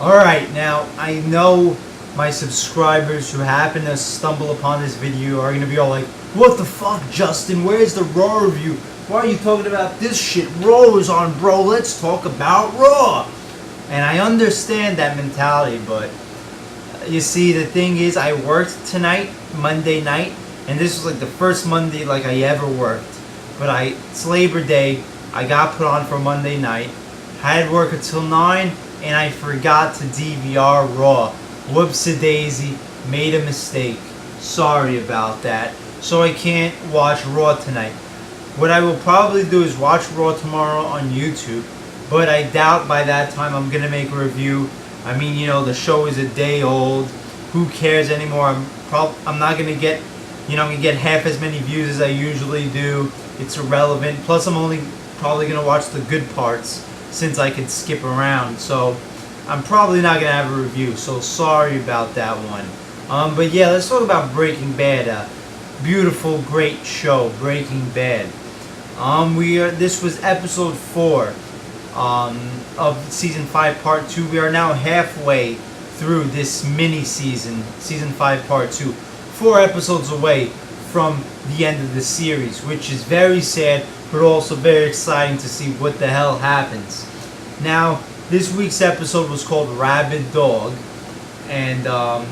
Alright, now I know my subscribers who happen to stumble upon this video are gonna be all like, "What the fuck, Justin? Where's the Raw review? Why are you talking about this shit? Raw is on, bro. Let's talk about Raw." And I understand that mentality, but you see, the thing is, I worked tonight, Monday night, and this was like the first Monday like I ever worked. But it's Labor Day, I got put on for Monday night, had work until 9, and I forgot to DVR Raw. Whoops-a-daisy, made a mistake. Sorry about that. So I can't watch Raw tonight. What I will probably do is watch Raw tomorrow on YouTube, but I doubt by that time I'm gonna make a review. I mean, the show is a day old. Who cares anymore? I'm not gonna get, I'm gonna get half as many views as I usually do. It's irrelevant. Plus, I'm only probably gonna watch the good parts since I can skip around. So I'm probably not gonna have a review. So sorry about that one. But yeah, let's talk about Breaking Bad. A beautiful, great show, Breaking Bad. This was episode 4. Of season 5 part 2. We are now halfway through this mini season 5 part 2, 4 episodes away from the end of the series, which is very sad but also very exciting to see what the hell happens. Now, this week's episode was called Rabid Dog, and I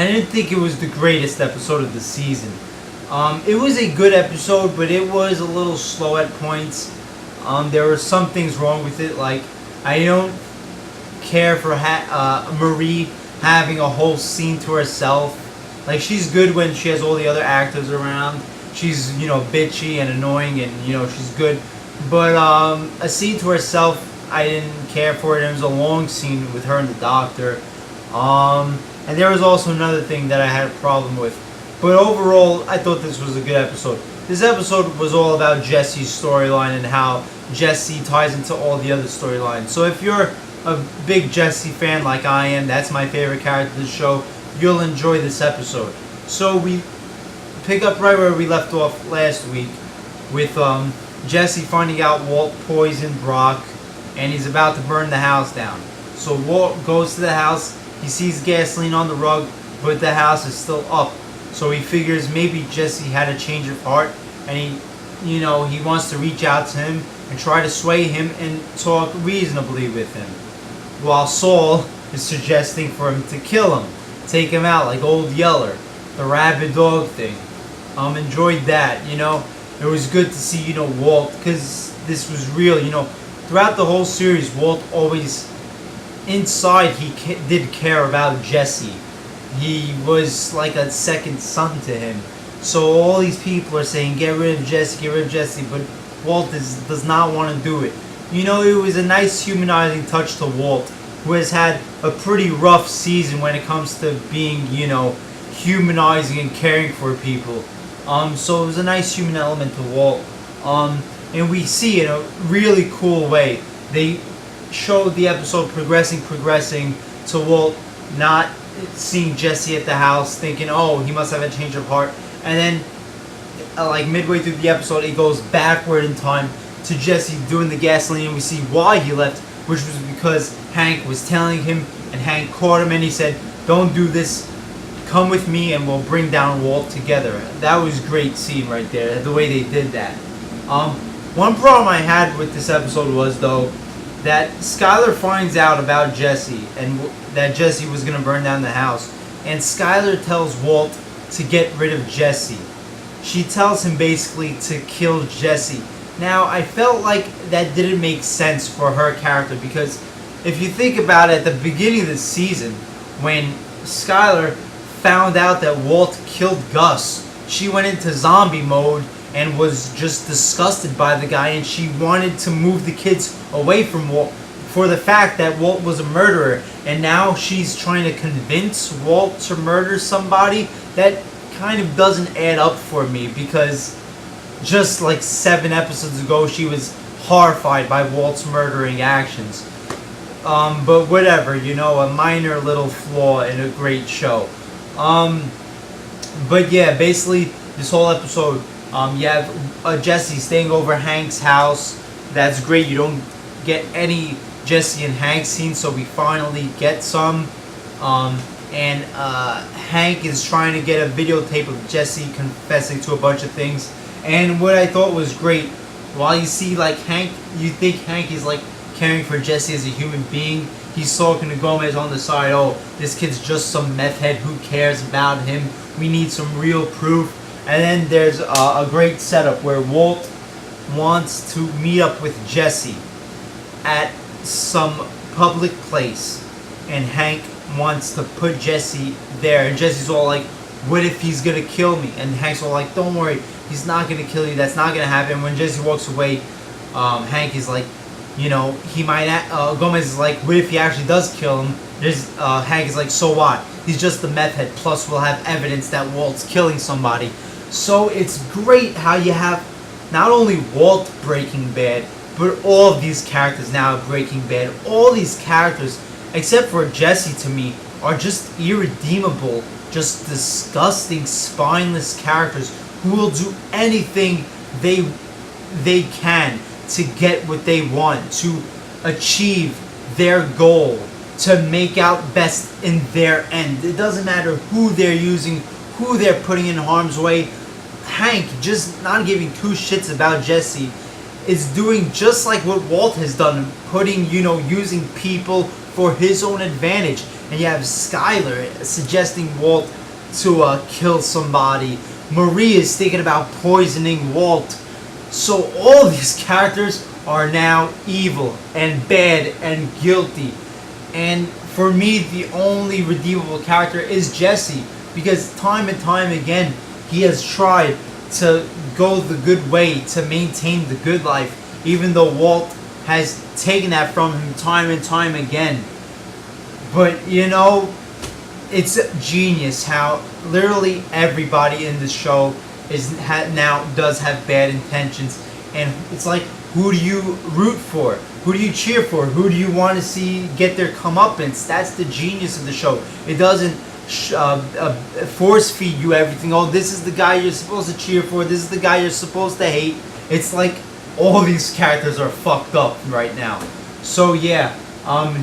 didn't think it was the greatest episode of the season. It was a good episode, but it was a little slow at points. There were some things wrong with it, like I don't care for Marie having a whole scene to herself. Like, she's good when she has all the other actors around. She's, bitchy and annoying, and, she's good. But a scene to herself, I didn't care for it. It was a long scene with her and the doctor. And there was also another thing that I had a problem with. But overall, I thought this was a good episode. This episode was all about Jesse's storyline and how Jesse ties into all the other storylines. So if you're a big Jesse fan like I am, that's my favorite character of the show, you'll enjoy this episode. So we pick up right where we left off last week with Jesse finding out Walt poisoned Brock and he's about to burn the house down. So Walt goes to the house, he sees gasoline on the rug, but the house is still up. So he figures maybe Jesse had a change of heart, and he wants to reach out to him and try to sway him and talk reasonably with him. While Saul is suggesting for him to kill him, take him out like Old Yeller, the rabid dog thing. Enjoyed that, It was good to see, Walt, because this was real, Throughout the whole series, Walt always, inside, he did care about Jesse. He was like a second son to him. So all these people are saying, get rid of Jesse, but Walt does not want to do it. It was a nice humanizing touch to Walt, who has had a pretty rough season when it comes to being, humanizing and caring for people. So it was a nice human element to Walt. And we see in a really cool way, they showed the episode progressing to Walt not seeing Jesse at the house, thinking, oh, he must have a change of heart. And then, like midway through the episode, it goes backward in time to Jesse doing the gasoline, and we see why he left, which was because Hank was telling him, and Hank caught him, and he said, don't do this, come with me, and we'll bring down Walt together. That was a great scene right there, the way they did that. One problem I had with this episode was, though, that Skyler finds out about Jesse and that Jesse was going to burn down the house. And Skyler tells Walt to get rid of Jesse. She tells him basically to kill Jesse. Now, I felt like that didn't make sense for her character, because if you think about it, at the beginning of the season, when Skyler found out that Walt killed Gus, she went into zombie mode and was just disgusted by the guy, and she wanted to move the kids away from Walt for the fact that Walt was a murderer. And now she's trying to convince Walt to murder somebody. That kind of doesn't add up for me, because just like 7 episodes ago she was horrified by Walt's murdering actions. But whatever, a minor little flaw in a great show. But yeah, basically this whole episode, you have Jesse staying over Hank's house. That's great. You don't get any Jesse and Hank scene, so we finally get some. And Hank is trying to get a videotape of Jesse confessing to a bunch of things. And what I thought was great, while you see like Hank, you think Hank is like caring for Jesse as a human being. He's talking to Gomez on the side. Oh, this kid's just some meth head. Who cares about him? We need some real proof. And then there's a great setup where Walt wants to meet up with Jesse at some public place, and Hank wants to put Jesse there, and Jesse's all like, what if he's gonna kill me? And Hank's all like, don't worry, he's not gonna kill you, that's not gonna happen. When Jesse walks away, Hank is like, you know, he might Gomez is like, what if he actually does kill him? Hank is like, so what? He's just the meth head, plus we'll have evidence that Walt's killing somebody. So it's great how you have not only Walt Breaking Bad, but all of these characters now Breaking Bad. All these characters, except for Jesse to me, are just irredeemable, just disgusting, spineless characters who will do anything they can to get what they want, to achieve their goal, to make out best in their end. It doesn't matter who they're using, who they're putting in harm's way. Hank, just not giving two shits about Jesse, is doing just like what Walt has done, using people for his own advantage. And you have Skyler suggesting Walt to kill somebody. Marie is thinking about poisoning Walt. So all these characters are now evil and bad and guilty. And for me, the only redeemable character is Jesse, because time and time again, he has tried to go the good way, to maintain the good life, even though Walt has taken that from him time and time again. But, it's genius how literally everybody in the show now does have bad intentions. And it's like, who do you root for? Who do you cheer for? Who do you want to see get their comeuppance? That's the genius of the show. It doesn't force feed you everything. Oh, this is the guy you're supposed to cheer for. This is the guy you're supposed to hate. It's like all these characters are fucked up right now. So yeah,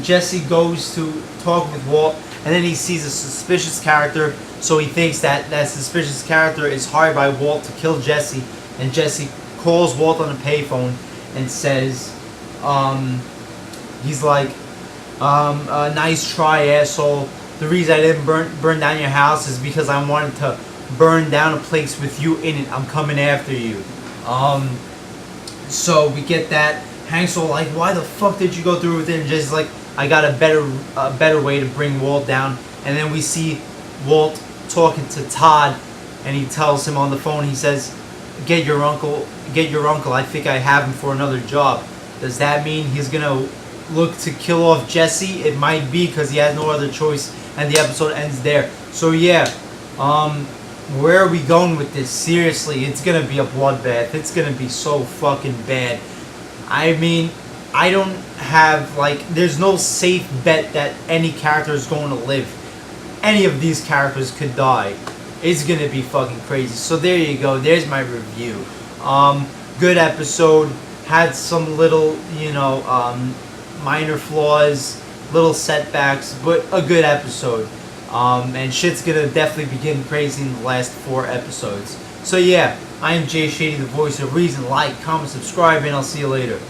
Jesse goes to talk with Walt, and then he sees a suspicious character. So he thinks that that suspicious character is hired by Walt to kill Jesse. And Jesse calls Walt on a payphone and says, he's like, nice try, asshole. The reason I didn't burn down your house is because I wanted to burn down a place with you in it. I'm coming after you. So we get that. Hank's all like, why the fuck did you go through with it? And Jesse's like, I got a better way to bring Walt down. And then we see Walt talking to Todd, and he tells him on the phone, he says, get your uncle, I think I have him for another job. Does that mean he's gonna look to kill off Jesse? It might be, because he has no other choice, and the episode ends there. So yeah, where are we going with this? Seriously, it's gonna be a bloodbath. It's gonna be so fucking bad. I mean, I don't have, there's no safe bet that any character is going to live. Any of these characters could die. It's gonna be fucking crazy. So there you go. There's my review. Good episode. Had some little, minor flaws, little setbacks, but a good episode. And shit's gonna definitely be getting crazy in the last 4 episodes. So yeah, I am Jay Shady, the voice of reason. Like, comment, subscribe, and I'll see you later.